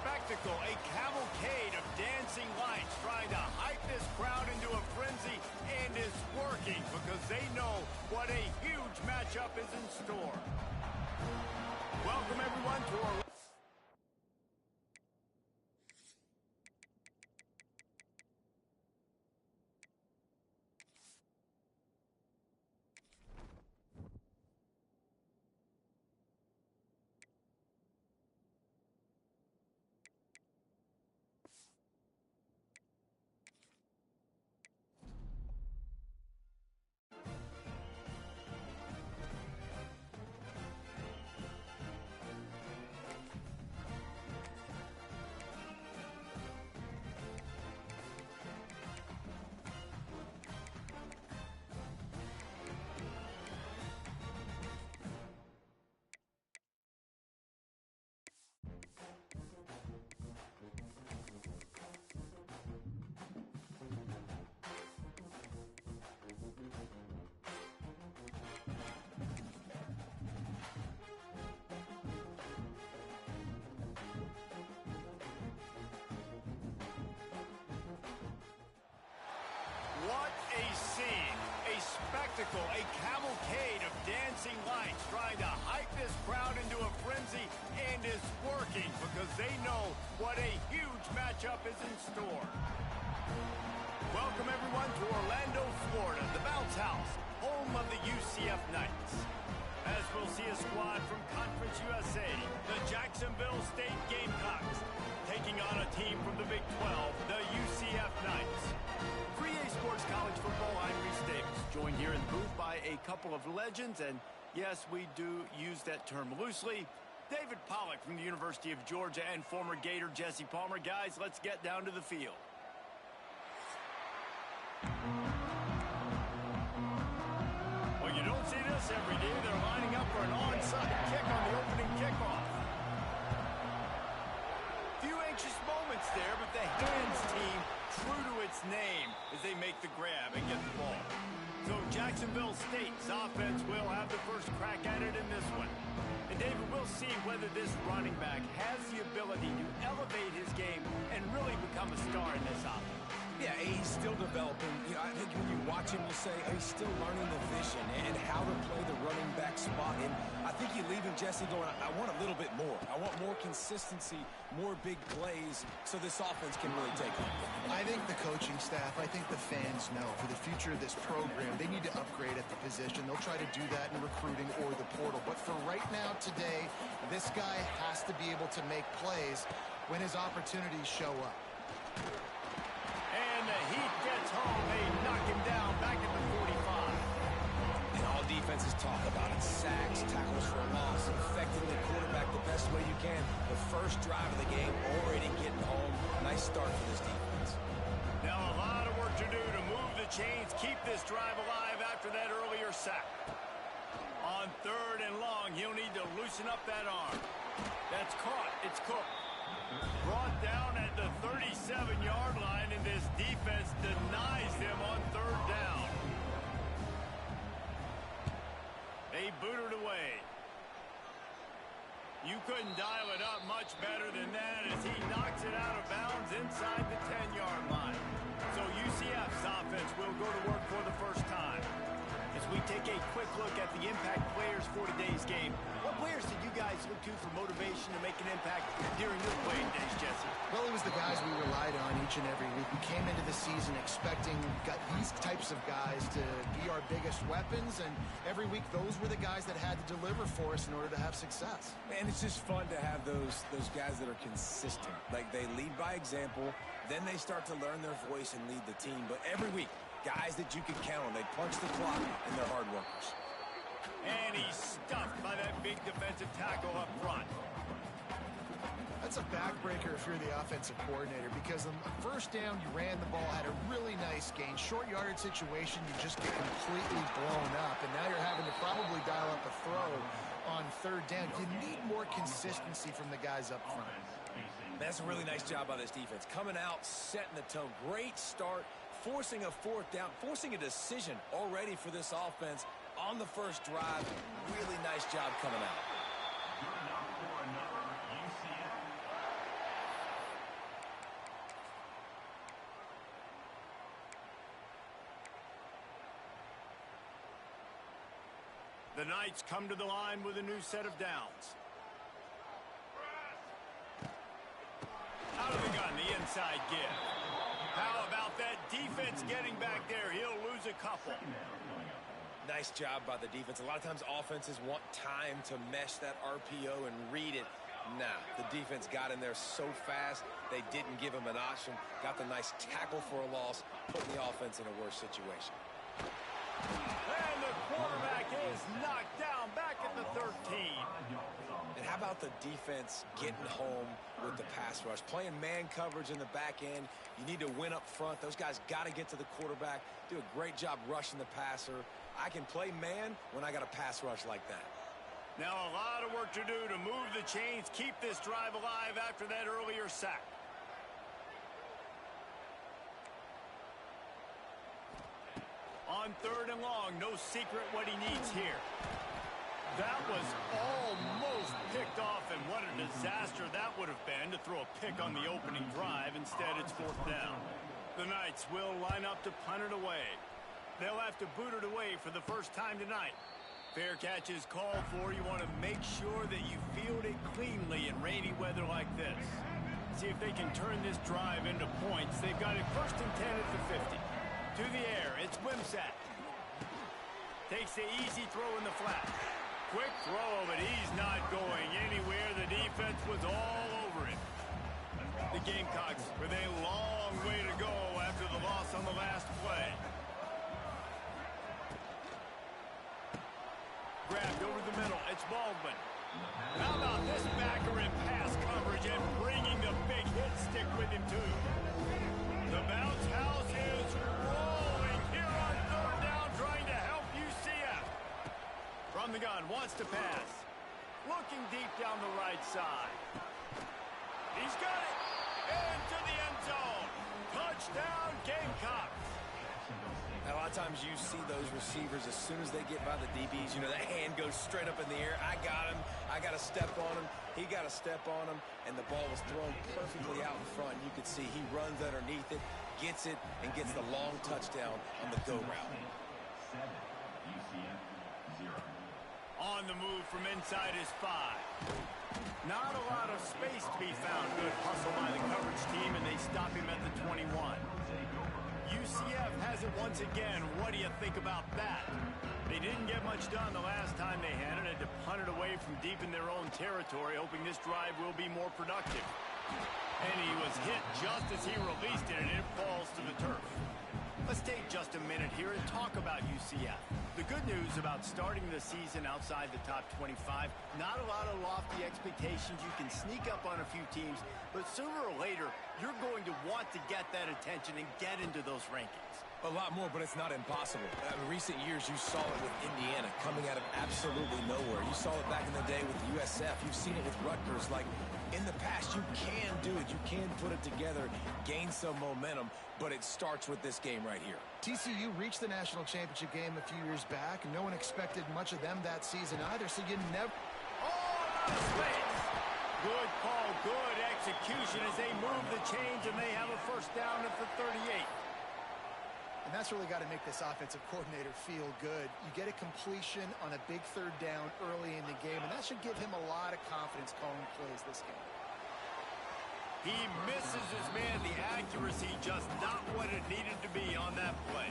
spectacle, a cavalcade of dancing lights trying to hype this crowd into a frenzy, and it's working because they know what a huge matchup is in store. Welcome everyone to our What a scene, a spectacle, a cavalcade of dancing lights trying to hype this crowd into a frenzy, and it's working because they know what a huge matchup is in store. Welcome everyone to Orlando, Florida, the Bounce House, home of the UCF Knights. As we'll see a squad from Conference USA, the Jacksonville State Gamecocks, taking on a team from the Big 12, the UCF Knights. 3A Sports College Football, I'm Reese Davis, joined here in the booth by a couple of legends, and yes, we do use that term loosely. David Pollack from the University of Georgia and former Gator Jesse Palmer. Guys, let's get down to the field. Well, you don't see this every day. They're lining up for an onside kick on the opening kickoff. Few anxious moments there, but the hands team true to its name as they make the grab and get the ball. So Jacksonville State's offense will have the first crack at it in this one. And David, we'll see whether this running back has the ability to elevate his game and really become a star in this offense. Yeah, he's still developing. You know, I think when you watch him, you say he's still learning the vision and how to play the running back spot. And I think you leave him, Jesse, going, I want a little bit more. I want more consistency, more big plays, so this offense can really take off. I think the coaching staff, I think the fans know for the future of this program, they need to upgrade at the position. They'll try to do that in recruiting or the portal. But for right now, today, this guy has to be able to make plays when his opportunities show up. And the Heat gets home. They knock him down back at the 45. And all defenses talk about it. Sacks, tackles for a loss, affecting the quarterback the best way you can. The first drive of the game, already getting home. Nice start for this defense. Now a lot of work to do to move the chains, keep this drive alive after that earlier sack. On 3rd and long, he'll need to loosen up that arm. That's caught. It's cooked. Brought down at the 37-yard line, and this defense denies them on 3rd down. They boot it away. You couldn't dial it up much better than that as he knocks it out of bounds inside the 10-yard line. So UCF's offense will go to work for the first time. As we take a quick look at the impact players for today's game, what players did you guys look to for motivation to make an impact during your playing days, Jesse? Well, it was the guys we relied on each and every week. We came into the season expecting these types of guys to be our biggest weapons, and every week those were the guys that had to deliver for us in order to have success. Man, it's just fun to have those guys that are consistent. Like, they lead by example, then they start to learn their voice and lead the team. But every week, guys that you can count on. They punch the clock, and they're hard workers. And he's stuffed by that big defensive tackle up front. That's a backbreaker if you're the offensive coordinator, because on the first down, you ran the ball, had a really nice gain. Short yardage situation, you just get completely blown up, and now you're having to probably dial up a throw on 3rd down. You need more consistency from the guys up front. That's a really nice job by this defense. Coming out, setting the tone. Great start, forcing a 4th down, forcing a decision already for this offense on the first drive. Really nice job coming out. The Knights come to the line with a new set of downs. Out of the gun, the inside give. How about that defense getting back there? He'll lose a couple. Nice job by the defense. A lot of times offenses want time to mesh that RPO and read it. Nah, the defense got in there so fast, they didn't give him an option. Got the nice tackle for a loss, putting the offense in a worse situation. And the quarterback is knocked down back at the 13. And how about the defense getting home with the pass rush? Playing man coverage in the back end. You need to win up front. Those guys got to get to the quarterback. Do a great job rushing the passer. I can play man when I got a pass rush like that. Now a lot of work to do to move the chains, keep this drive alive after that earlier sack. On 3rd and long, no secret what he needs here. That was almost picked off, and what a disaster that would have been to throw a pick on the opening drive. Instead, it's 4th down. The Knights will line up to punt it away. They'll have to boot it away for the first time tonight. Fair catch is called for. You want to make sure that you field it cleanly in rainy weather like this. See if they can turn this drive into points. They've got it 1st and 10 at the 50. To the air, it's Wimsatt. Takes the easy throw in the flat. Quick throw, but he's not going anywhere. The defense was all over it. The Gamecocks with a long way to go after the loss on the last play. Grabbed over the middle. It's Baldwin. How about this backer in pass coverage and bringing the big hit stick with him, too? The bounce house is rolling here on 3rd down, trying to help UCF. From the gun, wants to pass. Looking deep down the right side. He's got it. Into the end zone. Touchdown, Gamecocks. A lot of times you see those receivers, as soon as they get by the DBs, you know, that hand goes straight up in the air. I got him. I got to step on him. He got to step on him. And the ball was thrown perfectly out in front. You could see he runs underneath it, gets it, and gets the long touchdown on the go route. On the move from inside his 5. Not a lot of space to be found. Good hustle by the coverage team, and they stop him at the 21. UCF has it once again. What do you think about that? They didn't get much done the last time they had it. Had to punt it away from deep in their own territory, hoping this drive will be more productive. And he was hit just as he released it, and it falls to the turf. Let's take just a minute here and talk about UCF. The good news about starting the season outside the top 25, not a lot of lofty expectations. You can sneak up on a few teams, but sooner or later, you're going to want to get that attention and get into those rankings. A lot more, but it's not impossible. In recent years, you saw it with Indiana coming out of absolutely nowhere. You saw it back in the day with USF. You've seen it with Rutgers. Like, in the past, you can do it. You can put it together, gain some momentum, but it starts with this game right here. TCU reached the national championship game a few years back, and no one expected much of them that season either, so you never... Oh, out of space! Good call, good execution as they move the chains, and they have a 1st down at the 38. And that's really got to make this offensive coordinator feel good. You get a completion on a big 3rd down early in the game, and that should give him a lot of confidence calling plays this game. He misses his man. The accuracy just not what it needed to be on that play.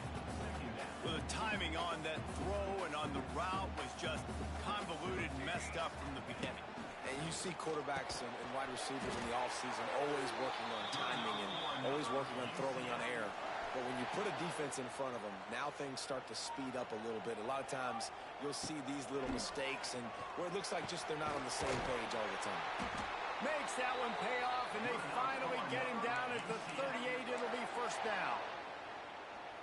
Well, the timing on that throw and on the route was just convoluted, messed up from the beginning. And you see quarterbacks and wide receivers in the offseason always working on timing and always working on throwing on air. But when you put a defense in front of them, now things start to speed up a little bit. A lot of times you'll see these little mistakes and where it looks like just they're not on the same page all the time. Makes that one pay off, and they finally get him down at the 38. It'll be 1st down.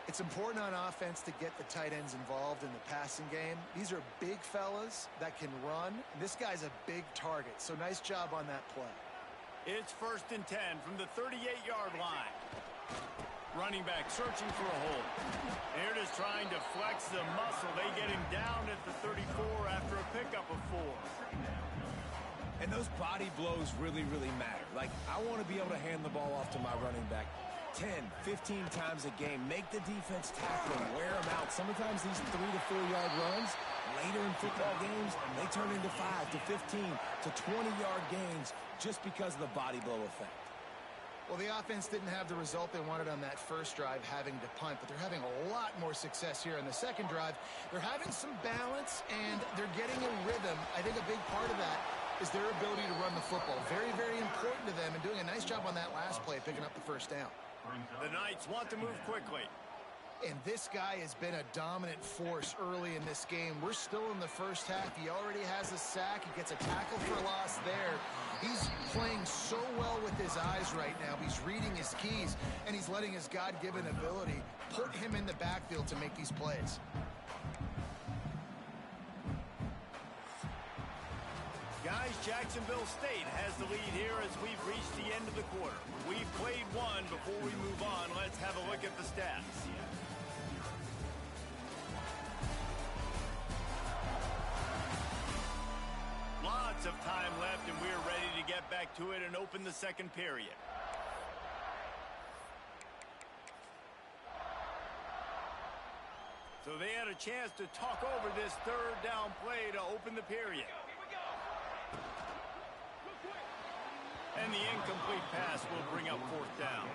It's important on offense to get the tight ends involved in the passing game. These are big fellas that can run. This guy's a big target, so nice job on that play. It's 1st and 10 from the 38-yard line. Running back searching for a hole. They're just trying to flex the muscle. They get him down at the 34 after a pickup of 4. And those body blows really, really matter. Like, I want to be able to hand the ball off to my running back 10, 15 times a game. Make the defense tackle him, wear him out. Sometimes these 3 to 4 yard runs, later in football games, they turn into 5 to 15 to 20-yard gains just because of the body blow effect. Well, the offense didn't have the result they wanted on that first drive, having to punt, but they're having a lot more success here on the second drive. They're having some balance, and they're getting a rhythm. I think a big part of that is their ability to run the football. Very, very important to them, and doing a nice job on that last play, picking up the first down. The Knights want to move quickly. And this guy has been a dominant force early in this game. We're still in the first half. He already has a sack. He gets a tackle for loss there. He's playing so well with his eyes right now. He's reading his keys, and he's letting his God-given ability put him in the backfield to make these plays. Guys, Jacksonville State has the lead here as we've reached the end of the quarter. We've played one. Before we move on, let's have a look at the stats. Lots of time left, and we're ready to get back to it and open the second period. So they had a chance to talk over this third down play to open the period. And the incomplete pass will bring up fourth down.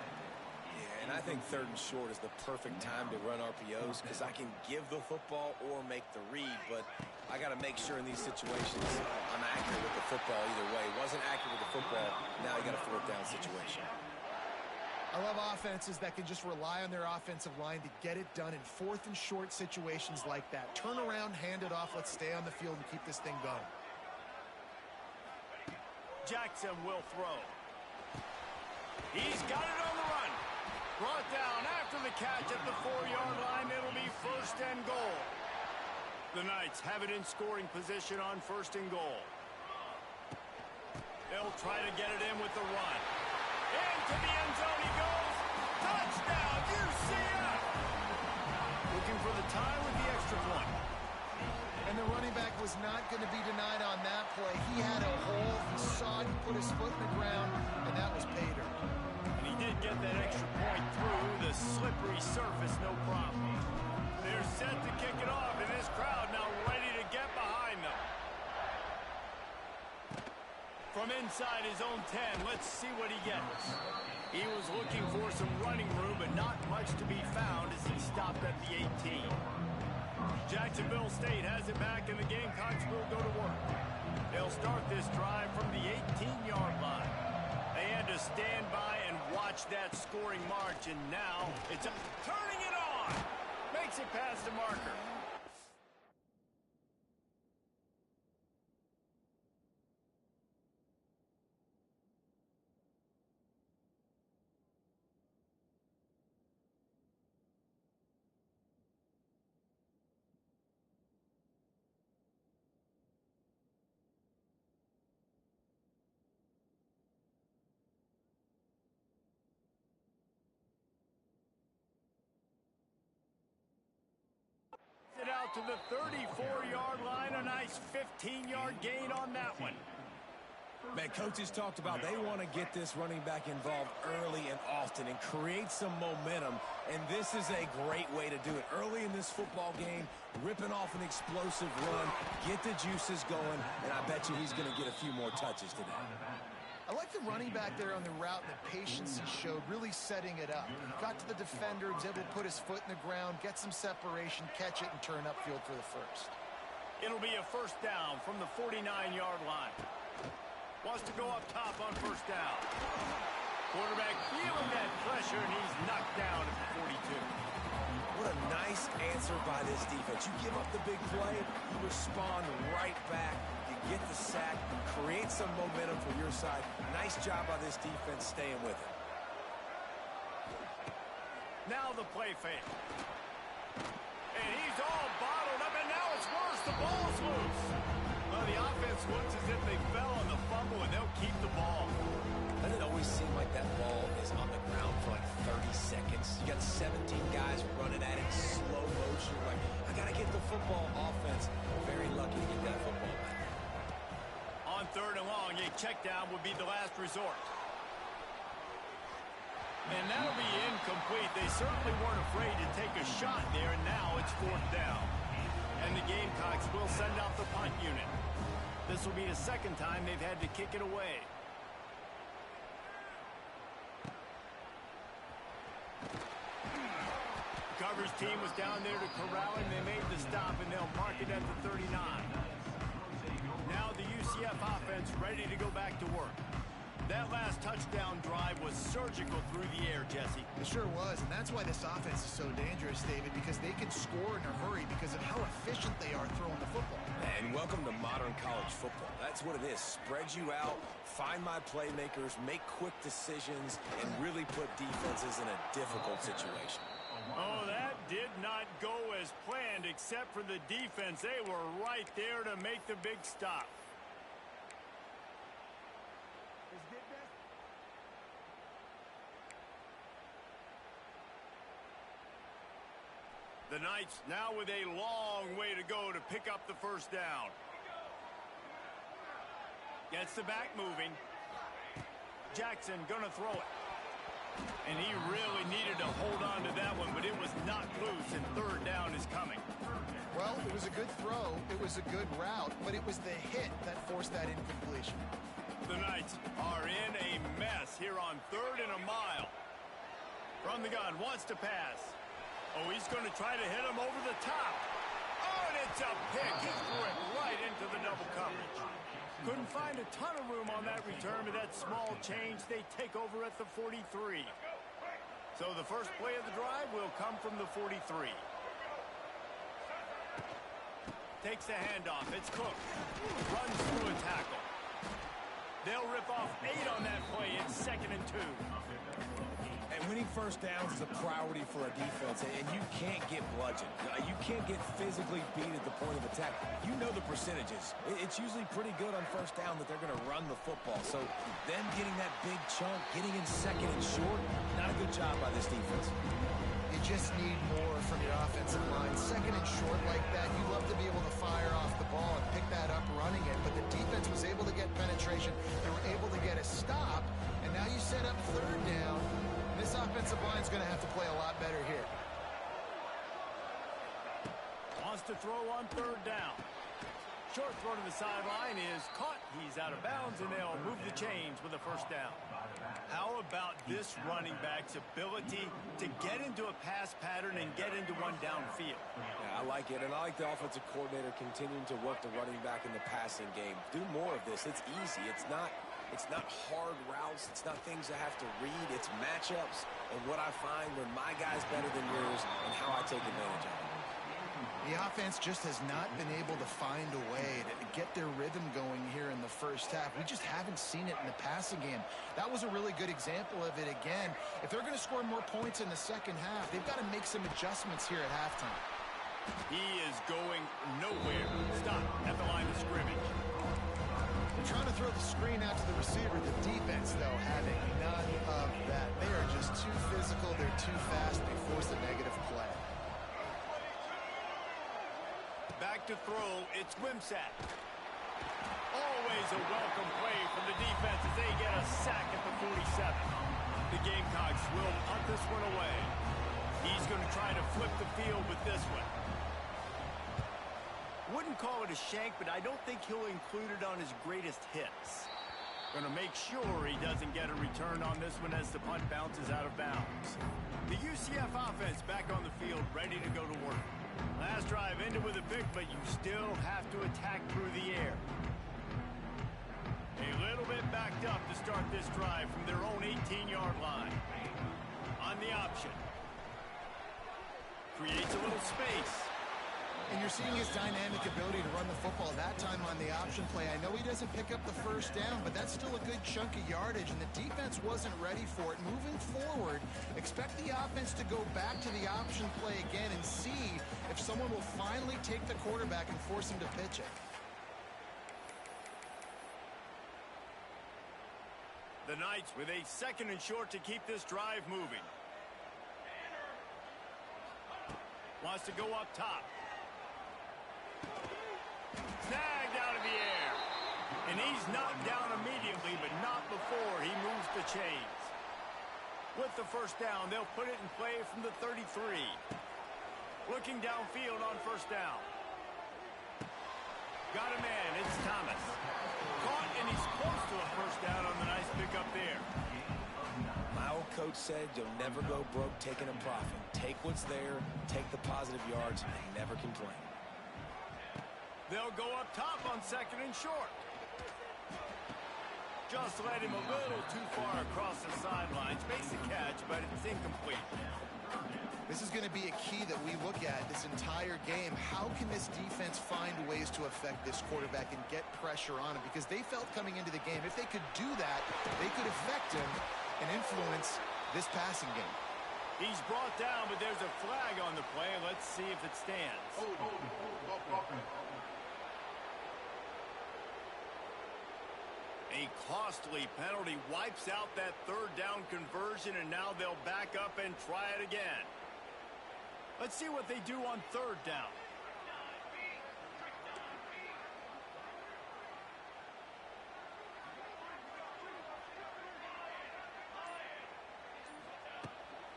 Yeah, and I think third and short is the perfect time to run RPOs because I can give the football or make the read, but I got to make sure in these situations I'm accurate with the football either way. Wasn't accurate with the football, now you got a fourth down situation. I love offenses that can just rely on their offensive line to get it done in fourth and short situations like that. Turn around, hand it off, let's stay on the field and keep this thing going. Jackson will throw. He's got it on the run. Brought down after the catch at the 4-yard line. It'll be first and goal. The Knights have it in scoring position on first and goal. They'll try to get it in with the run. Into the end zone he goes. Touchdown, UCF! Looking for the tie with the extra point. And the running back was not going to be denied on that play. He had a hole. He saw it. He put his foot in the ground, and that was pay dirt. And he did get that extra point through the slippery surface, no problem. They're set to kick it off, and this crowd now ready to get behind them. From inside his own 10, let's see what he gets. He was looking for some running room, but not much to be found as he stopped at the 18. Jacksonville State has it back, and the Gamecocks will go to work. They'll start this drive from the 18-yard line. They had to stand by and watch that scoring march, and now it's turning it on. Makes it past the marker. It out to the 34-yard line. A nice 15-yard gain on that one. Man, coaches talked about they want to get this running back involved early and often and create some momentum, and this is a great way to do it. Early in this football game, ripping off an explosive run, get the juices going, and I bet you he's going to get a few more touches today. I like the running back there on the route and the patience he showed, really setting it up. Got to the defender, was able to put his foot in the ground, get some separation, catch it, and turn upfield for the first. It'll be a first down from the 49-yard line. Wants to go up top on first down. Quarterback feeling that pressure, and he's knocked down at the 42. What a nice answer by this defense. You give up the big play, you respond right back. You get the sack, create some momentum for your side. Nice job by this defense staying with it. Now the play fake. And he's all bottled up, and now it's worse. The ball's loose. Well, the offense looks as if they fell on the fumble, and they'll keep the ball. Doesn't it always seem like that ball is on the ground for like 30 seconds? You got 17 guys running at it in slow motion. Like, I got to get the football. Offense very lucky to get that football back. On third and long, a check down would be the last resort. And that'll be incomplete. They certainly weren't afraid to take a shot there, and now it's fourth down. And the Gamecocks will send out the punt unit. This will be the second time they've had to kick it away. Coverage team was down there to corral him. They made the stop, and they'll mark it at the 39. Now the UCF offense ready to go back to work. That last touchdown drive was surgical through the air, Jesse. It sure was, and that's why this offense is so dangerous, David, because they can score in a hurry because of how efficient they are throwing the football. And welcome to modern college football. That's what it is. Spread you out, find my playmakers, make quick decisions, and really put defenses in a difficult situation. Oh, that did not go as planned, except for the defense. They were right there to make the big stop. The Knights now with a long way to go to pick up the first down. Gets the back moving. Jackson gonna throw it. And he really needed to hold on to that one, but it was not loose, and third down is coming. Well, it was a good throw. It was a good route, but it was the hit that forced that incompletion. The Knights are in a mess here on 3rd and a mile. From the gun, wants to pass. Oh, he's going to try to hit him over the top. Oh, and it's a pick. He threw it right into the double coverage. Couldn't find a ton of room on that return, but that small change, they take over at the 43. So the first play of the drive will come from the 43. Takes the handoff. It's Cook. Runs through a tackle. They'll rip off 8 on that play. It's 2nd and 2. And winning first downs is a priority for a defense, and you can't get bludgeoned. You can't get physically beat at the point of attack. You know the percentages. It's usually pretty good on first down that they're going to run the football. So them getting that big chunk, getting in 2nd and short, not a good job by this defense. You just need more from your offensive line. 2nd and short like that, you love to be able to fire off the ball and pick that up running it, but the defense was able to get penetration. They were able to get a stop, and now you set up 3rd down. This offensive line is going to have to play a lot better here. Wants to throw on 3rd down. Short throw to the sideline is caught. He's out of bounds, and they'll move the chains with a first down. How about this running back's ability to get into a pass pattern and get into one downfield? Yeah, I like it, and I like the offensive coordinator continuing to work the running back in the passing game. Do more of this. It's easy. It's not hard routes. It's not things I have to read. It's matchups and what I find when my guy's better than yours and how I take advantage of it. The offense just has not been able to find a way to get their rhythm going here in the first half. We just haven't seen it in the passing game. That was a really good example of it again. If they're going to score more points in the second half, they've got to make some adjustments here at halftime. He is going nowhere. Stop at the line of scrimmage. They're trying to throw the screen out to the receiver. The defense, though, having none of that. They are just too physical. They're too fast. They force a negative play. Back to throw, it's Wimsatt. Always a welcome play from the defense as they get a sack at the 47. The Gamecocks will punt this one away. He's going to try to flip the field with this one. Wouldn't call it a shank, but I don't think he'll include it on his greatest hits. Going to make sure he doesn't get a return on this one as the punt bounces out of bounds. The UCF offense back on the field, ready to go to work. Last drive ended with a pick, but you still have to attack through the air. A little bit backed up to start this drive from their own 18-yard line. On the option. Creates a little space. And you're seeing his dynamic ability to run the football that time on the option play. I know he doesn't pick up the first down, but that's still a good chunk of yardage, and the defense wasn't ready for it. Moving forward, expect the offense to go back to the option play again and see if someone will finally take the quarterback and force him to pitch it. The Knights with a 2nd and short to keep this drive moving. Wants to go up top. Snagged out of the air. And he's knocked down immediately, but not before he moves the chains. With the first down, they'll put it in play from the 33. Looking downfield on first down. Got a man, it's Thomas. Caught, and he's close to a first down on the nice pickup there. My old coach said you'll never go broke taking a profit. Take what's there, take the positive yards, and never complain. They'll go up top on 2nd and short. Just led him a little too far across the sidelines. Makes a catch, but it's incomplete. This is going to be a key that we look at this entire game. How can this defense find ways to affect this quarterback and get pressure on him? Because they felt coming into the game, if they could do that, they could affect him and influence this passing game. He's brought down, but there's a flag on the play. Let's see if it stands. A costly penalty wipes out that 3rd down conversion, and now they'll back up and try it again. Let's see what they do on 3rd down.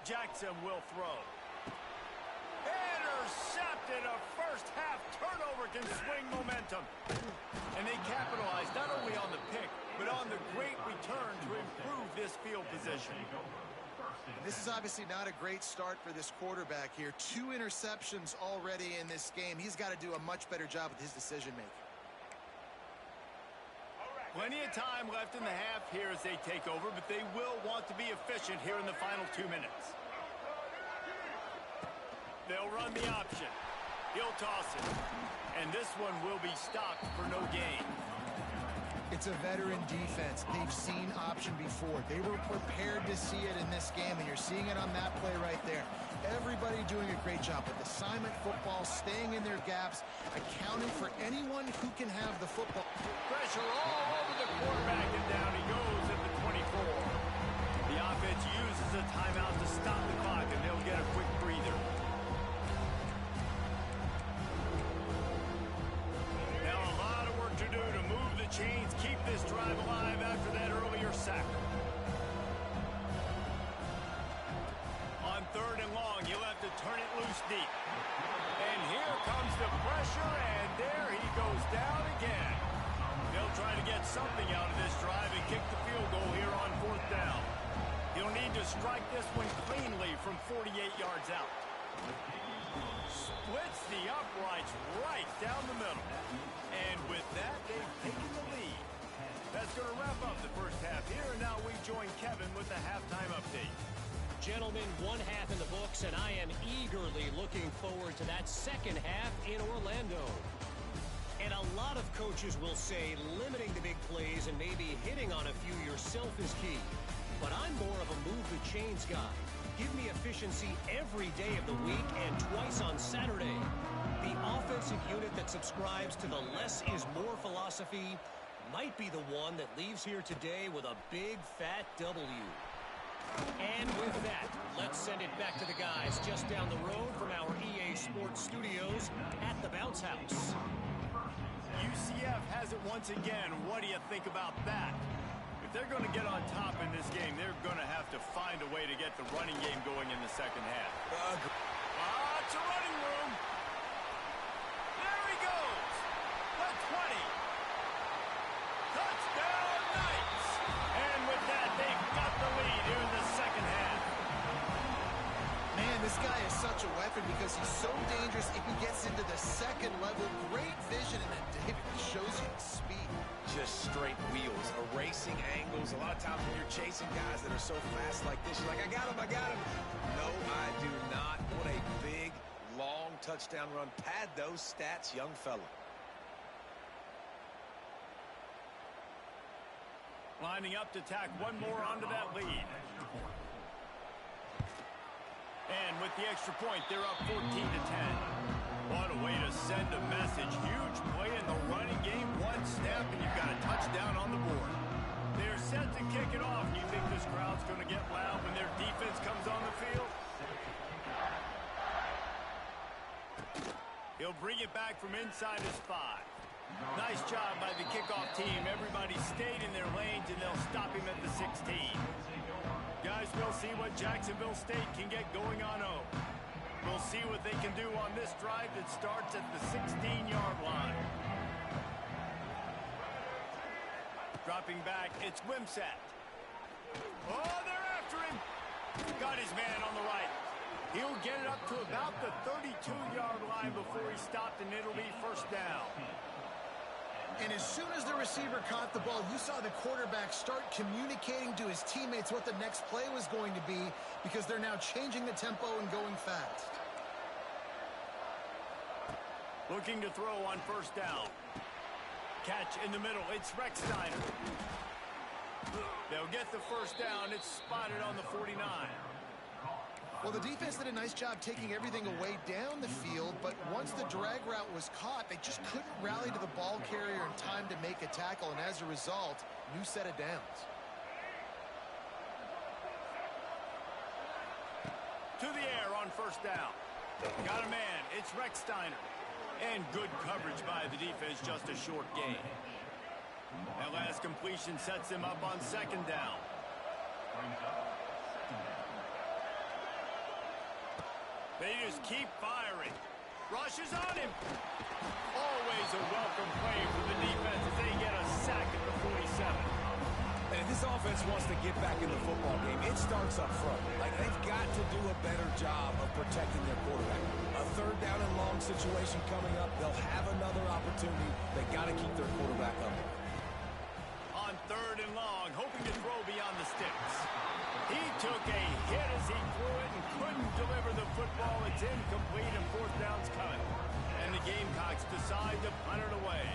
Jackson will throw. Intercepted. A first-half turnover can swing momentum. And they capitalize not only on the pick, but on the great return to improve this field position. This is obviously not a great start for this quarterback here. 2 interceptions already in this game. He's got to do a much better job with his decision-making. Plenty of time left in the half here as they take over, but they will want to be efficient here in the final 2 minutes. They'll run the option. He'll toss it. And this one will be stopped for no gain. It's a veteran defense. They've seen option before. They were prepared to see it in this game, and you're seeing it on that play right there. Everybody doing a great job with assignment football, staying in their gaps, accounting for anyone who can have the football. Pressure all over the quarterback, and down he goes at the 24. The offense uses a timeout to stop the clock, and they'll get a quick breather. Now a lot of work to do to move the chains, keep this drive alive after that earlier sack. On 3rd and long, you'll have to turn it loose deep. And here comes the pressure, and there he goes down again. They'll try to get something out of this drive and kick the field goal here on 4th down. He'll need to strike this one cleanly from 48 yards out. Splits the uprights right down the middle. And with that, they've taken the lead. That's going to wrap up the first half here, and now we join Kevin with the halftime update. Gentlemen, 1 half in the books, and I am eagerly looking forward to that second half in Orlando. And a lot of coaches will say limiting the big plays and maybe hitting on a few yourself is key. But I'm more of a move the chains guy. Give me efficiency every day of the week and twice on Saturday. The offensive unit that subscribes to the less is more philosophy might be the one that leaves here today with a big fat W. And with that, let's send it back to the guys just down the road from our EA Sports Studios at the Bounce House. UCF has it once again. What do you think about that? If they're going to get on top in this game, they're going to have to find a way to get the running game going in the second half. It's a running room. There he goes. The 20. Touchdown Knights. And with that, they've got the lead here in the second half. Man, this guy is such a weapon because he's so dangerous if he gets into the second level. Great vision, and then David shows you the speed. Just straight wheels, erasing angles. A lot of times when you're chasing guys that are so fast like this, you're like, I got him. No, I do not. What a big, long touchdown run. Pad those stats, young fella. Lining up to tack one more onto that lead. And with the extra point, they're up 14-10. What a way to send a message. Huge play in the running game. One snap, and you've got a touchdown on the board. They're set to kick it off. You think this crowd's going to get loud when their defense comes on the field? He'll bring it back from inside his 5. Nice job by the kickoff team. Everybody stayed in their lanes, and they'll stop him at the 16. Guys, we'll see what Jacksonville State can get going on 0. We'll see what they can do on this drive that starts at the 16-yard line. Dropping back, it's Wimsatt. Oh, they're after him. Got his man on the right. He'll get it up to about the 32-yard line before he stopped, and it'll be first down. And as soon as the receiver caught the ball, you saw the quarterback start communicating to his teammates what the next play was going to be, because they're now changing the tempo and going fast. Looking to throw on first down. Catch in the middle. It's Rex Steiner. They'll get the first down. It's spotted on the 49. Well, the defense did a nice job taking everything away down the field, but once the drag route was caught, they just couldn't rally to the ball carrier in time to make a tackle, and as a result, new set of downs. To the air on first down. Got a man. It's Rex Steiner. And good coverage by the defense, just a short gain. That last completion sets him up on second down. They just keep firing. Rushes on him. Always a welcome play for the defense as they get a sack at the 47. And if this offense wants to get back in the football game, it starts up front. Like, they've got to do a better job of protecting their quarterback. A third down and long situation coming up. They'll have another opportunity. They got to keep their quarterback up. On third and long, hoping to throw beyond the sticks. He took a hit as he threw it and couldn't deliver the football. It's incomplete and fourth down's coming. And the Gamecocks decide to punt it away.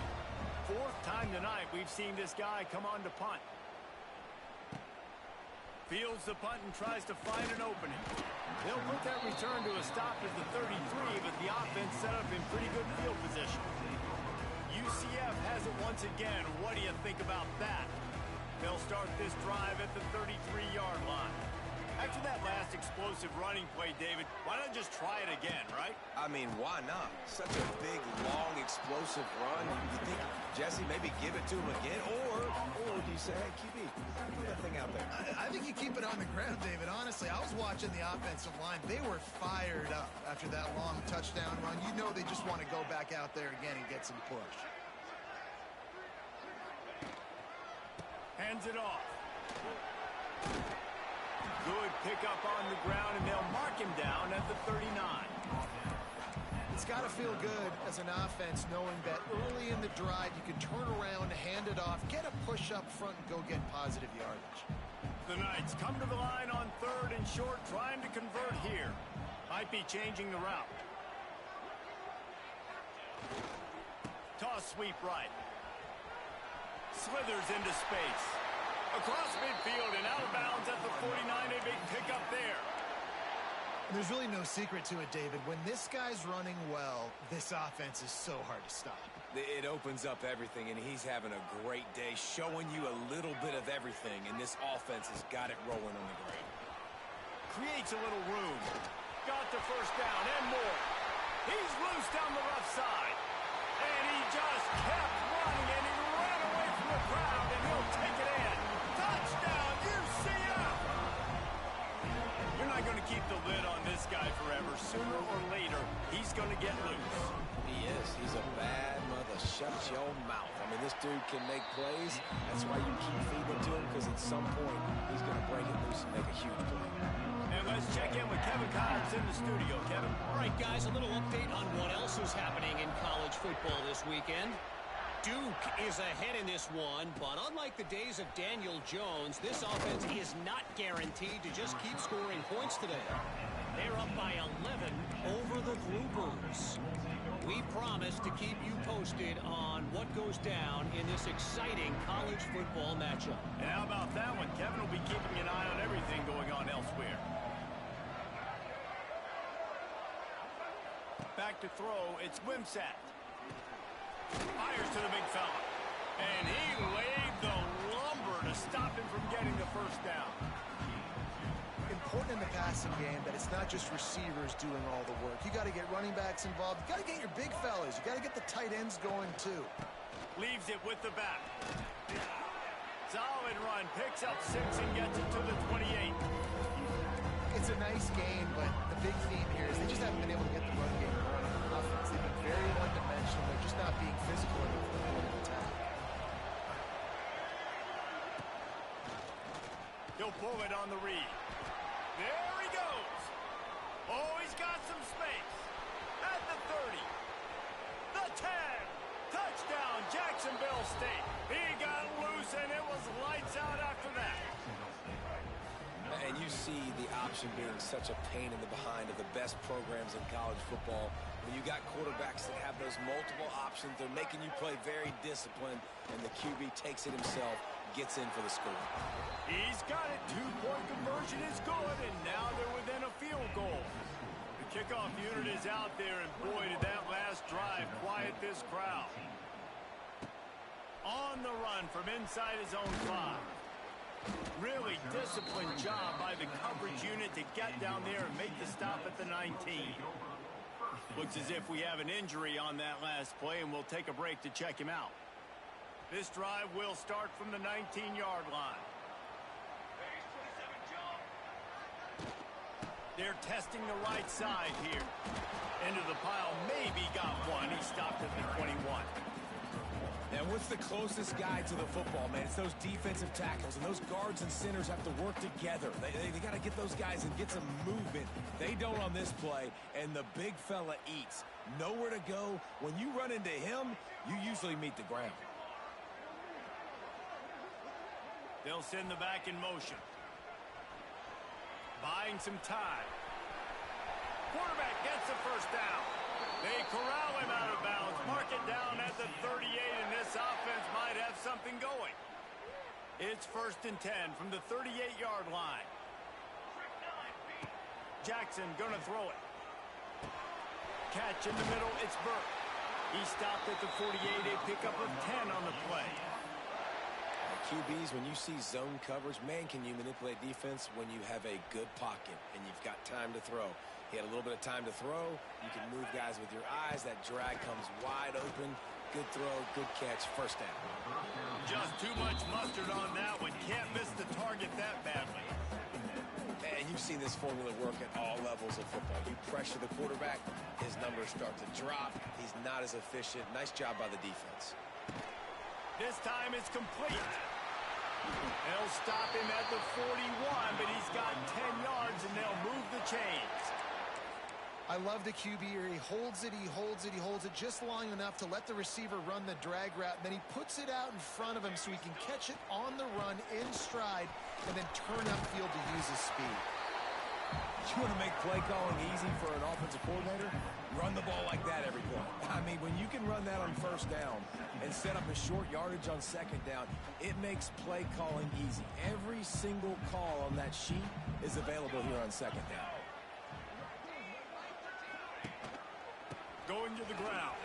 Fourth time tonight we've seen this guy come on to punt. Fields the punt and tries to find an opening. They'll put that return to a stop at the 33, but the offense set up in pretty good field position. UCF has it once again. What do you think about that? They'll start this drive at the 33-yard line. After that last explosive running play, David, why not just try it again, right? I mean, why not? Such a big, long, explosive run. You think, Jesse, maybe give it to him again? Or do you say, hey, QB, put that thing out there? I think you keep it on the ground, David. Honestly, I was watching the offensive line. They were fired up after that long touchdown run. You know they just want to go back out there again and get some push. Hands it off. Good pickup on the ground, and they'll mark him down at the 39. It's got to feel good as an offense knowing that early in the drive you can turn around, hand it off, get a push up front, and go get positive yardage. The Knights come to the line on third and short, trying to convert here. Might be changing the route. Toss sweep right. Slithers into space. Across midfield and out of bounds at the 49. A big pickup there. There's really no secret to it, David. When this guy's running well, this offense is so hard to stop. It opens up everything, and he's having a great day, showing you a little bit of everything, and this offense has got it rolling on the ground. Creates a little room. Got the first down and more. He's loose down the left side. And he just kept running, and he ran away from the crowd, and he'll take it in. Touchdown, UCF! You're not going to keep the lid on this guy forever. Sooner or later, he's going to get loose. He is. He's a bad mother. Shut your mouth. I mean, this dude can make plays. That's why you keep feeding it to him, because at some point, he's going to break it loose and make a huge play. And let's check in with Kevin Collins in the studio. Kevin? All right, guys, a little update on what else is happening in college football this weekend. Duke is ahead in this one, but unlike the days of Daniel Jones, this offense is not guaranteed to just keep scoring points today. They're up by 11 over the Groupers. We promise to keep you posted on what goes down in this exciting college football matchup. And how about that one? Kevin will be keeping an eye on everything going on elsewhere. Back to throw, it's Wimsatt. Fires to the big fella. And he laid the lumber to stop him from getting the first down. Important in the passing game that it's not just receivers doing all the work. You got to get running backs involved. You got to get your big fellas. You got to get the tight ends going too. Leaves it with the back. Solid run. Picks up 6 and gets it to the 28. It's a nice game, but the big theme here is they just haven't been able to get the run game going on the offense. They've been very one-dimensional. They're just not being physical enough to attack. interception being such a pain in the behind of the best programs in college football. When you got quarterbacks that have those multiple options, they're making you play very disciplined, and the QB takes it himself, gets in for the score. He's got it. Two-point conversion is good, and now they're within a field goal. The kickoff unit is out there, and boy, did that last drive quiet this crowd. On the run from inside his own 5. Really disciplined job by the coverage unit to get down there and make the stop at the 19. Looks as if we have an injury on that last play, and we'll take a break to check him out. This drive will start from the 19-yard line. They're testing the right side here. Into the pile, maybe got one. He stopped at the 21. And what's the closest guy to the football, man? It's those defensive tackles, and those guards and centers have to work together. They got to get those guys and get some movement. They don't on this play, and the big fella eats. Nowhere to go. When you run into him, you usually meet the ground. They'll send the back in motion. Buying some time. Quarterback gets the first down. They corral him out of bounds. Mark it down at the 38, and this offense might have something going. It's 1st and 10 from the 38-yard line. Jackson gonna throw it. Catch in the middle, it's Burke. He stopped at the 48, a pickup of 10 on the play. QBs, when you see zone coverage, man, can you manipulate defense when you have a good pocket and you've got time to throw. He had a little bit of time to throw. You can move guys with your eyes. That drag comes wide open. Good throw, good catch, first down. Just too much mustard on that one. Can't miss the target that badly. And you've seen this formula work at all levels of football. You pressure the quarterback, his numbers start to drop. He's not as efficient. Nice job by the defense. This time it's complete. They'll stop him at the 41, but he's got 10 yards, and they'll move the chains. I love the QB here. He holds it, he holds it, he holds it just long enough to let the receiver run the drag route. And then he puts it out in front of him so he can catch it on the run in stride and then turn upfield to use his speed. You want to make play calling easy for an offensive coordinator? Run the ball like that every play. I mean, when you can run that on first down and set up a short yardage on second down, it makes play calling easy. Every single call on that sheet is available here on second down. Going to the ground.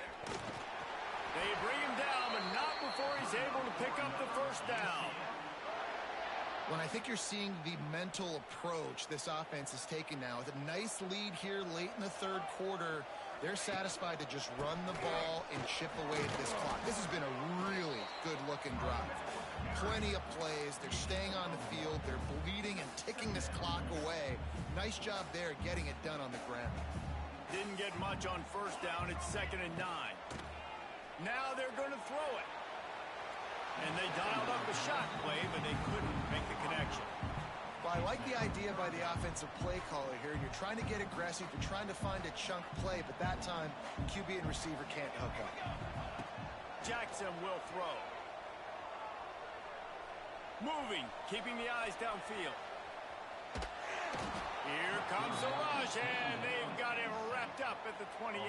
They bring him down, but not before he's able to pick up the first down. When I think you're seeing the mental approach this offense is taking now, with a nice lead here late in the third quarter, they're satisfied to just run the ball and chip away at this clock. This has been a really good-looking drive. Plenty of plays. They're staying on the field. They're bleeding and ticking this clock away. Nice job there getting it done on the ground. Didn't get much on first down. It's 2nd and 9. Now they're going to throw it. And they dialed up a shot play, but they couldn't make the connection. Well, I like the idea by the offensive play caller here. You're trying to get aggressive. You're trying to find a chunk play, but that time, QB and receiver can't hook up. Jackson will throw. Moving, keeping the eyes downfield. Here comes the rush, and they've got him wrapped up at the 28.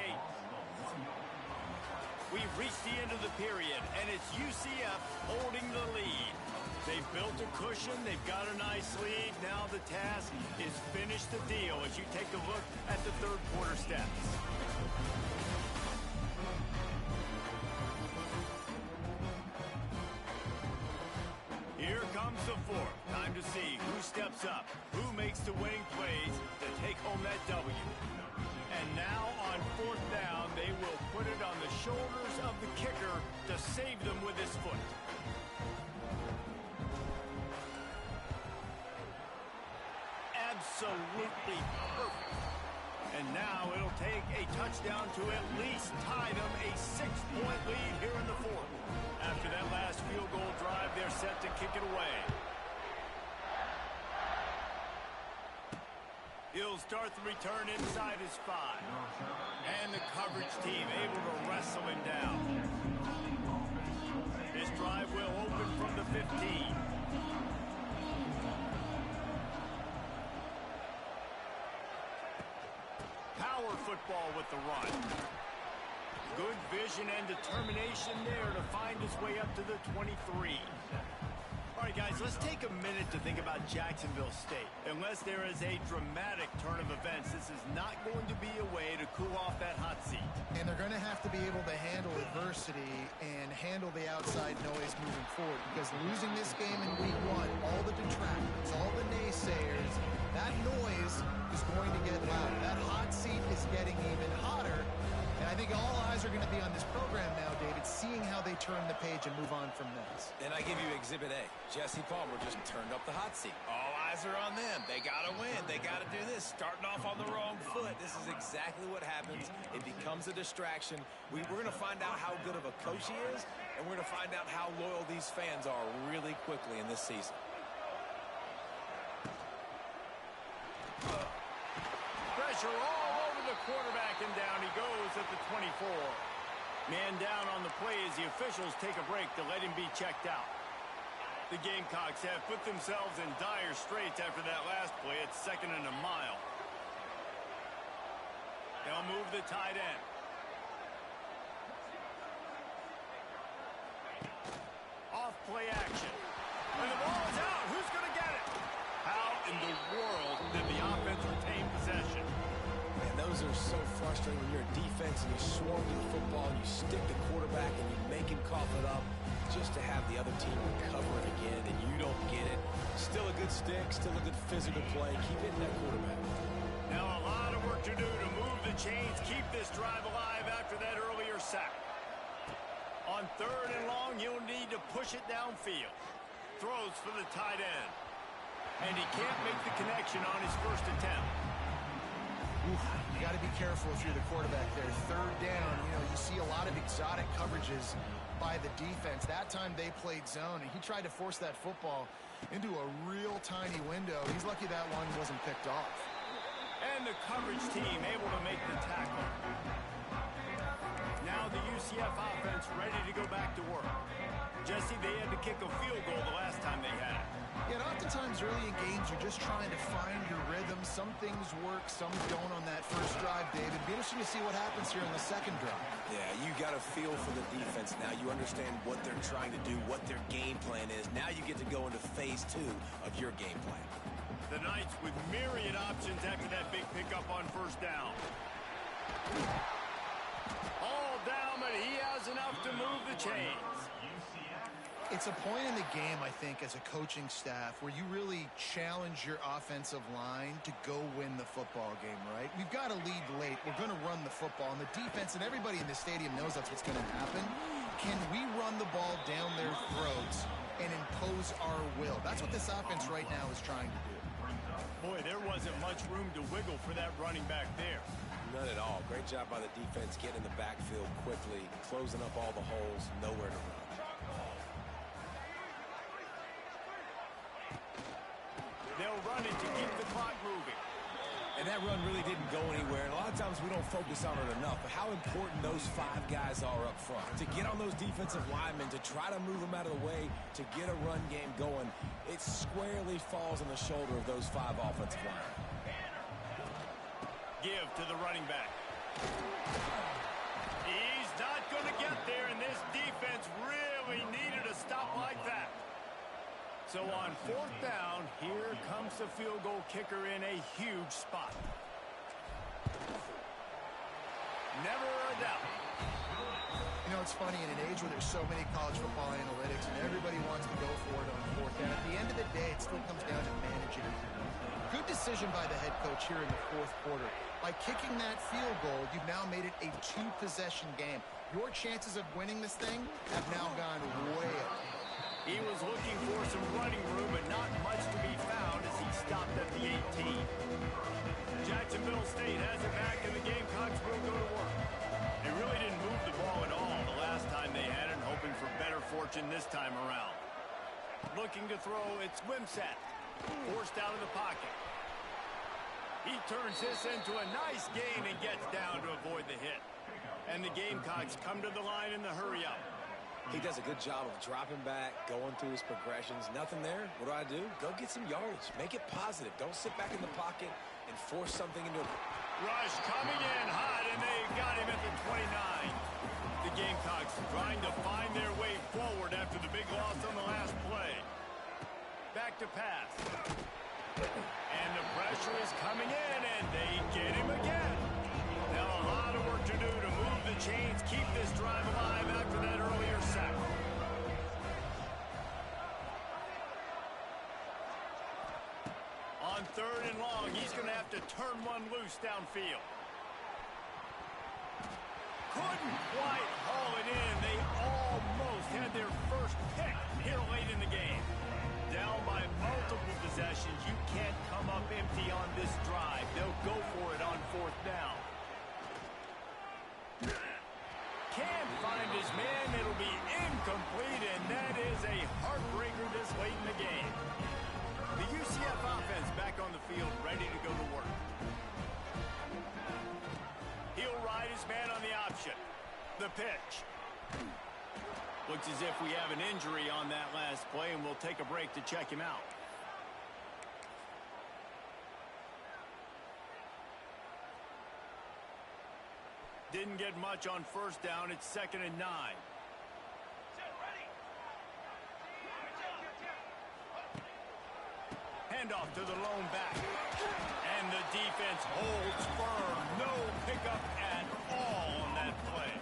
We've reached the end of the period, and it's UCF holding the lead. They've built a cushion. They've got a nice lead. Now the task is finish the deal as you take a look at the third quarter stats. Here comes the fourth. Time to see who steps up, who makes the winning plays to take home that W. And now on 4th down, they will put it on the shoulders of the kicker to save them with his foot. Absolutely perfect. And now it'll take a touchdown to at least tie them a 6-point lead here in the fourth. After that last field goal drive, they're set to kick it away. He'll start the return inside his 5. And the coverage team able to wrestle him down. This drive will open from the 15. football with the run. Good vision and determination there to find his way up to the 23. All right, guys, let's take a minute to think about Jacksonville State. Unless there is a dramatic turn of events, this is not going to be a way to cool off that hot seat. And they're going to have to be able to handle adversity and handle the outside noise moving forward, because losing this game in week 1, all the detractors, all the naysayers, that noise is going to get louder. That hot seat is getting even hotter. And I think all eyes are going to be on this program now, David, seeing how they turn the page and move on from this. And I give you Exhibit A. Jesse Palmer just turned up the hot seat. All eyes are on them. They got to win. They got to do this. Starting off on the wrong foot. This is exactly what happens. It becomes a distraction. We're going to find out how good of a coach he is, and we're going to find out how loyal these fans are really quickly in this season. Pressure all over the quarterback, and down he goes at the 24. Man down on the play as the officials take a break to let him be checked out. The Gamecocks have put themselves in dire straits after that last play. It's 2nd and a mile. They'll move the tight end. Off play action. And the ball is out. Who's going to get it? How in the world did the offense retain possession? And those are so frustrating when you're a defense and you swarm to the football, and you stick the quarterback and you make him cough it up just to have the other team recover it again, and you don't get it. Still a good stick, still a good physical play. Keep hitting that quarterback. Now a lot of work to do to move the chains, keep this drive alive after that earlier sack. On 3rd and long, he'll need to push it downfield. Throws for the tight end. And he can't make the connection on his first attempt. You got to be careful if you're the quarterback there. 3rd down, you see a lot of exotic coverages by the defense. That time they played zone, and he tried to force that football into a real tiny window. He's lucky that one wasn't picked off. And the coverage team able to make the tackle. Now the UCF offense ready to go back to work. Jesse, they had to kick a field goal the last time they had it. Yeah, and oftentimes early in games, you're just trying to find your rhythm. Some things work, some don't on that first drive, David. Be interesting to see what happens here in the second drive. Yeah, you got a feel for the defense now. You understand what they're trying to do, what their game plan is. Now you get to go into phase 2 of your game plan. The Knights with myriad options after that big pickup on 1st down. All down, but he has enough to move the chains. It's a point in the game, I think, as a coaching staff where you really challenge your offensive line to go win the football game, right? We've got to lead late. We're going to run the football. And the defense and everybody in the stadium knows that's what's going to happen. Can we run the ball down their throats and impose our will? That's what this offense right now is trying to do. Boy, there wasn't much room to wiggle for that running back there. None at all. Great job by the defense getting in the backfield quickly, closing up all the holes, nowhere to run. They'll run it to keep the clock moving. And that run really didn't go anywhere. And a lot of times we don't focus on it enough. But how important those 5 guys are up front. To get on those defensive linemen, to try to move them out of the way, to get a run game going, it squarely falls on the shoulder of those 5 offensive linemen. Give to the running back. He's not going to get there, and this defense really needed a stop like that. So on 4th down, here comes the field goal kicker in a huge spot. Never a doubt. It's funny, in an age where there's so many college football analytics and everybody wants to go for it on 4th down, at the end of the day, it still comes down to managing. Good decision by the head coach here in the 4th quarter. By kicking that field goal, you've now made it a 2-possession game. Your chances of winning this thing have now gone way up. He was looking for some running room, but not much to be found as he stopped at the 18. Jacksonville State has it back, and the Gamecocks will go to work. They really didn't move the ball at all the last time they had it, hoping for better fortune this time around. Looking to throw, it's Wimsatt. Forced out of the pocket. He turns this into a nice gain and gets down to avoid the hit. And the Gamecocks come to the line in the hurry-up. He does a good job of dropping back, going through his progressions. Nothing there. What do? Go get some yardage. Make it positive. Don't sit back in the pocket and force something into a... Rush coming in hot, and they got him at the 29. The Gamecocks trying to find their way forward after the big loss on the last play. Back to pass. And the pressure is coming in, and they get him again. Now a lot of work to do to move the chains, keep this drive alive after that earlier sack. On 3rd and long, he's going to have to turn one loose downfield. Couldn't quite haul it in. They almost had their first pick here late in the game. Down by multiple possessions, you can't come up empty on this drive. They'll go for it on 4th down. Can't find his man. It'll be incomplete, and that is a heartbreaker this late in the game. The UCF offense back on the field, ready to go to work. He'll ride his man on the option. The pitch. Looks as if we have an injury on that last play, and we'll take a break to check him out. Didn't get much on 1st down. It's 2nd and 9. Handoff to the lone back. And the defense holds firm. No pickup at all on that play.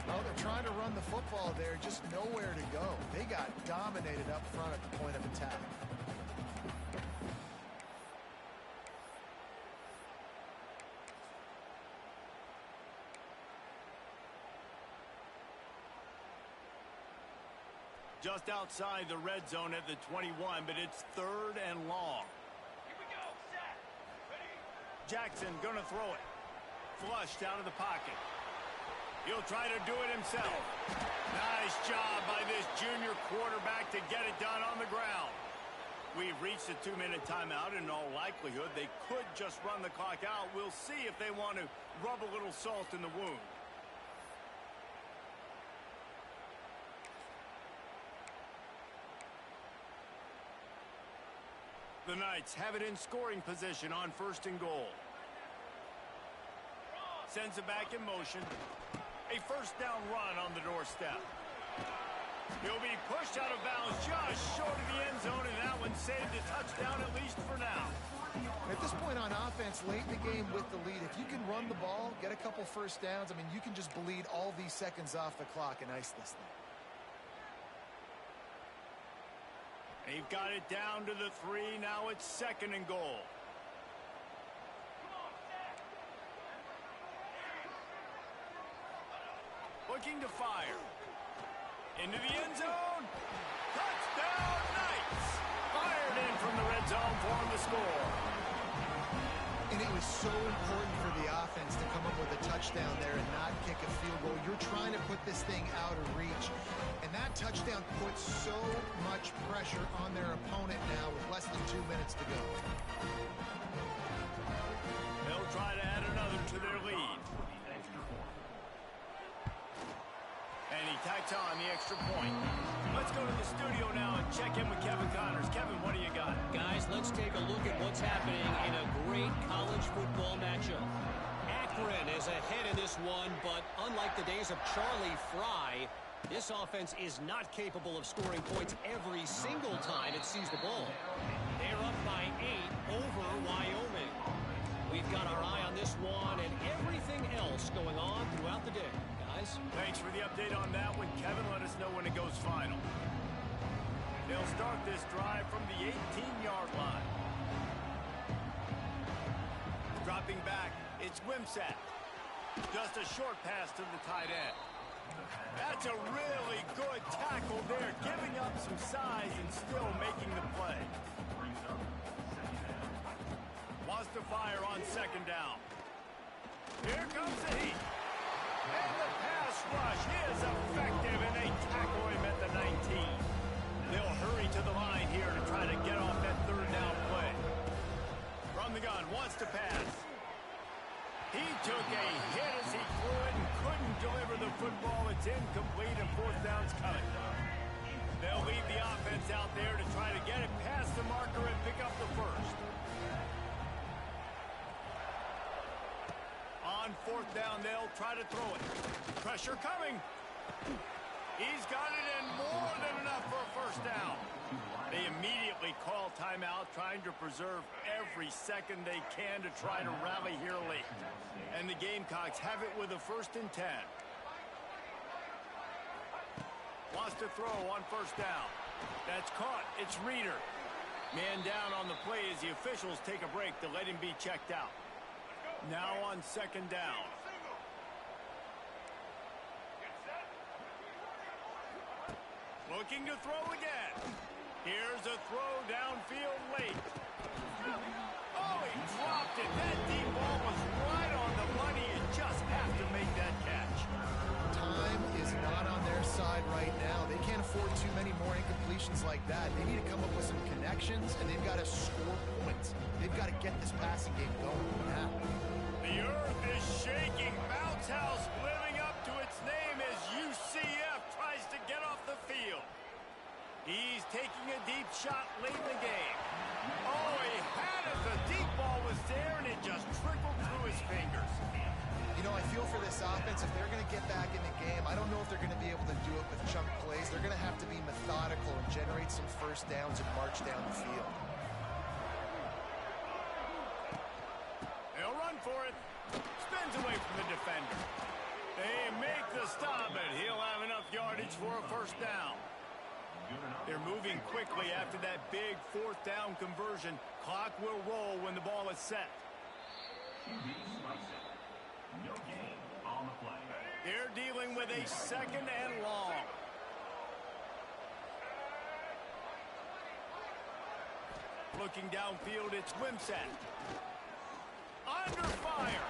Well, they're trying to run the football there, just nowhere to go. They got dominated up front at the point of attack. Just outside the red zone at the 21, but it's 3rd and long. Here we go, set. Ready. Jackson gonna throw it. Flushed out of the pocket. He'll try to do it himself. Nice job by this junior quarterback to get it done on the ground. We've reached a 2-minute timeout. In all likelihood, they could just run the clock out. We'll see if they want to rub a little salt in the wound. The Knights have it in scoring position on 1st and goal. Sends it back in motion. A 1st down run on the doorstep. He'll be pushed out of bounds just short of the end zone, and that one saved a touchdown at least for now. At this point on offense, late in the game with the lead, if you can run the ball, get a couple 1st downs, I mean, you can just bleed all these seconds off the clock and ice this thing. They've got it down to the 3. Now it's 2nd and goal. Looking to fire. Into the end zone. Touchdown, Knights! Fired in from the red zone for him to score. And it was so important for the offense to come up with a touchdown there and not kick a field goal. You're trying to put this thing out of reach. And that touchdown puts so much pressure on their opponent now with less than 2 minutes to go. They'll try to add another to their lead. And he tacks on the extra point. Let's go to the studio now and check in with Kevin Connors. Kevin, what do you got? Guys, let's take a look at what's happening in a great college football matchup. Akron is ahead in this one, but unlike the days of Charlie Fry, this offense is not capable of scoring points every single time it sees the ball. They're up by 8 over Wyoming. We've got our eye on this one and everything else going on throughout the day. Guys? Thanks for the update on that one, Kevin. Let us know when it goes final. They'll start this drive from the 18-yard line. Dropping back, it's Wimsatt. Just a short pass to the tight end. That's a really good tackle there, giving up some size and still making the play. Wants to fire on 2nd down. Here comes the heat. And the pass rush is effective, and they tackle him at the 19. They'll hurry to the line here to try to get off that 3rd down play. From the gun, wants to pass. He took a hit as he threw it and couldn't deliver the football. It's incomplete, and 4th down's coming. They'll leave the offense out there to try to get it past the marker and pick up the 1st. on fourth down, they'll try to throw it. Pressure coming. He's got it in more than enough for a first down. They immediately call timeout, trying to preserve every second they can to try to rally here late. And the Gamecocks have it with a 1st and 10. Wants to throw on first down. That's caught. It's Reeder. Man down on the play as the officials take a break to let him be checked out. Now on 2nd down. Looking to throw again. Here's a throw downfield late. Oh, he dropped it. That deep ball was right on the money. You just have to make that catch. Time is not on their side right now. They can't afford too many more incompletions like that. They need to come up with some connections, and they've got to score points. They've got to get this passing game going now. The earth is shaking. Bounce House living up to its name as UCF tries to get off the field. He's taking a deep shot late in the game. Oh, he had it. The deep ball was there, and it just trickled through his fingers. You know, I feel for this offense, if they're going to get back in the game, I don't know if they're going to be able to do it with chunk plays. They're going to have to be methodical and generate some first downs and march down the field. They'll run for it. Spins away from the defender. They make the stop, and he'll have enough yardage for a first down. They're moving quickly after that big 4th down conversion. Clock will roll when the ball is set. They're dealing with a 2nd and long. Looking downfield, it's Wimsatt. Under fire.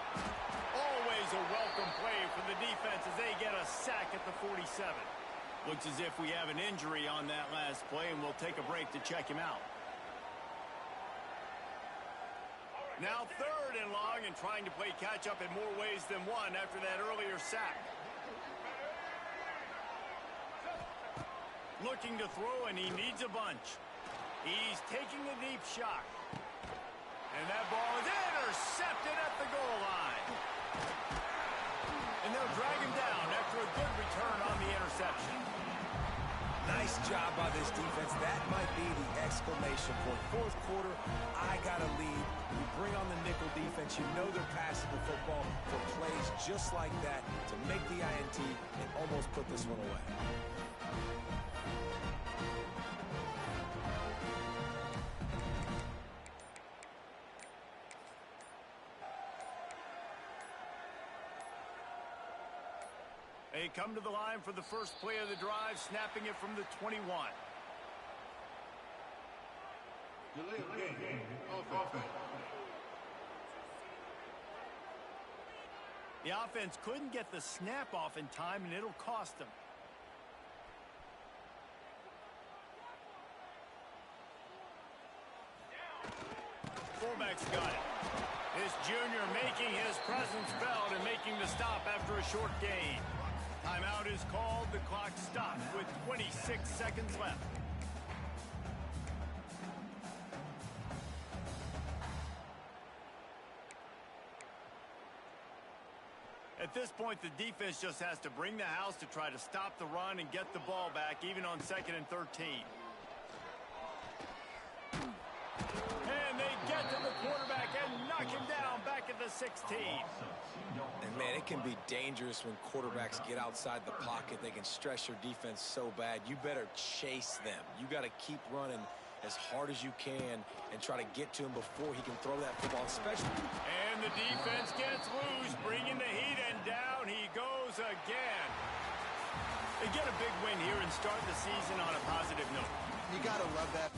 Always a welcome play for the defense as they get a sack at the 47. Looks as if we have an injury on that last play, and we'll take a break to check him out. Now 3rd and long, and trying to play catch-up in more ways than one after that earlier sack. Looking to throw, and he needs a bunch. He's taking a deep shot. And that ball is intercepted at the goal line. And they'll drag him down after a good return on the interception. Nice job by this defense. That might be the exclamation point. 4th quarter, I got a lead. You bring on the nickel defense. You know they're passing the football for plays just like that to make the INT and almost put this one away. They come to the line for the first play of the drive, snapping it from the 21. The offense couldn't get the snap off in time, and it'll cost them. Fullback's got it. This junior making his presence felt and making the stop after a short gain. Timeout is called. The clock stops with 26 seconds left. At this point, the defense just has to bring the house to try to stop the run and get the ball back, even on 2nd and 13. And they get to the quarterback and knock him down back at the 16. And, man, it can be dangerous when quarterbacks get outside the pocket. They can stress your defense so bad. You better chase them. You got to keep running as hard as you can and try to get to him before he can throw that football, especially. And the defense gets loose, bringing the heat, and down he goes again. They get a big win here and start the season on a positive note. You got to love that.